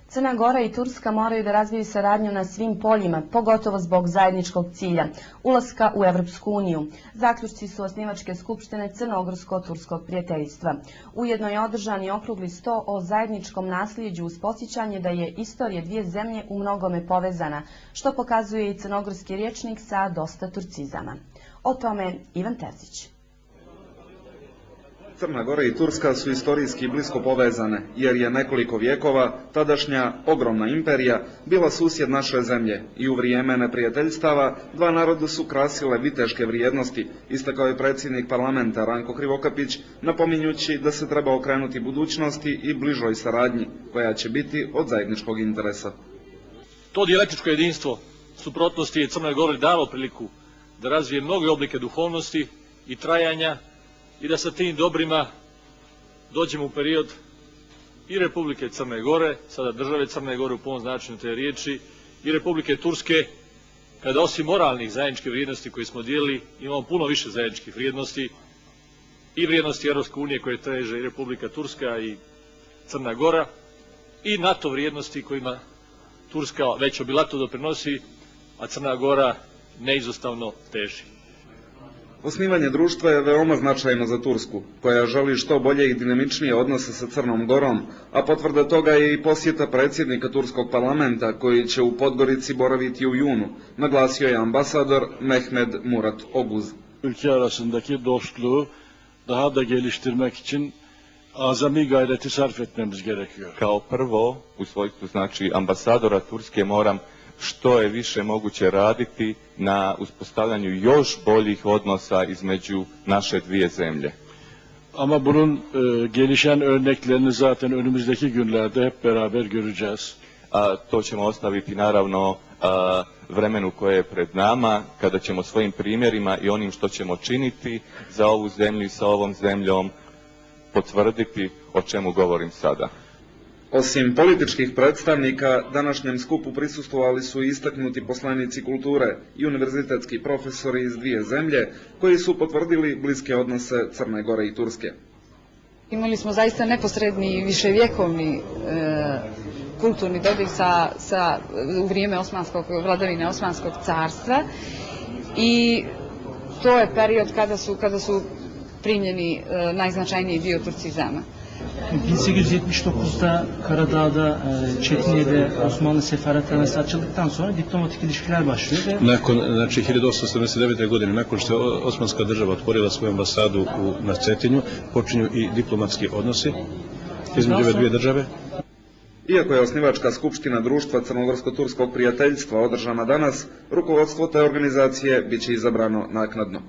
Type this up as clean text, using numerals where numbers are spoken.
Crna Gora i Turska moraju da razviju saradnju na svim poljima, pogotovo zbog zajedničkog cilja, ulaska u Evropsku uniju. Zaključci su osnivačke skupštine Crnogorsko-Turskog prijateljstva. Ujedno je održan i okrugli sto o zajedničkom nasljeđu uz podsjećanje da je istorija dvije zemlje u mnogome povezana, što pokazuje i crnogorski rječnik sa dosta turcizama. O tome Ivan Terzić. Crna Gora i Turska su istorijski blisko povezane, jer je nekoliko vjekova tadašnja ogromna imperija bila susjed naše zemlje i u vrijeme neprijateljstava dva naroda su krasile viteške vrijednosti, istakao je predsjednik parlamenta Ranko Krivokapić, napominjući da se treba okrenuti budućnosti i bližoj saradnji, koja će biti od zajedničkog interesa. To dijalektičko jedinstvo suprotnosti je Crnoj Gori dalo priliku da razvije mnoge oblike duhovnosti i trajanja i da sa tim dobrima dođemo u period i Republike Crne Gore, sada države Crne Gore u punom značenju te riječi, i Republike Turske, kada osim moralnih zajedničkih vrijednosti koje smo dijelili, imamo puno više zajedničkih vrijednosti i vrijednosti Europske unije koje teže i Republika Turska i Crna Gora i NATO vrijednosti kojima Turska već obilato doprinosi, a Crna Gora neizostavno teži. Osnivanje društva je veoma značajno za Tursku, koja želi što bolje i dinamičnije odnose sa Crnom Gorom, a potvrda toga je i posjeta predsjednika Turskog parlamenta, koji će u Podgorici boraviti u junu, naglasio je ambasador Mehmed Murat Oguz. Ülke arasındaki dostluğu daha da geliştirmek için azami gayreti sarf etmemiz gerekiyor. Kao prvo, u svojstvu znači ambasadora Turske, moram što je više moguće raditi na uspostavljanju još boljih odnosa između naše dvije zemlje. Ama bunun gelişen örneklerini zaten önümüzdeki günlerde hep beraber göreceğiz. To ćemo ostaviti naravno vremenu koje je pred nama, kada ćemo svojim primjerima i onim što ćemo činiti za ovu zemlju i sa ovom zemljom potvrditi o čemu govorim sada. Osim političkih predstavnika, današnjem skupu prisustvovali su i istaknuti poslanici kulture i univerzitetski profesori iz dvije zemlje, koji su potvrdili bliske odnose Crne Gore i Turske. Imali smo zaista neposredni viševjekovni kulturni dodir u vrijeme vladavine Osmanskog carstva i to je period kada su primljeni najznačajniji dio turcizama. 1879'da Karadağ'da, Çetiniye'de Osmanlı sefarethanesi açıldıktan sonra diplomatik ilişkiler başlıyor. Nakon, znači 1879. godine, nakon što je Osmanska država otvorila svoju ambasadu na Cetinju, počinju i diplomatski odnosi između ove dvije države. Iako je osnivačka skupština društva Crnogorsko-Turskog prijateljstva održana danas, rukovodstvo te organizacije biće izabrano naknadno.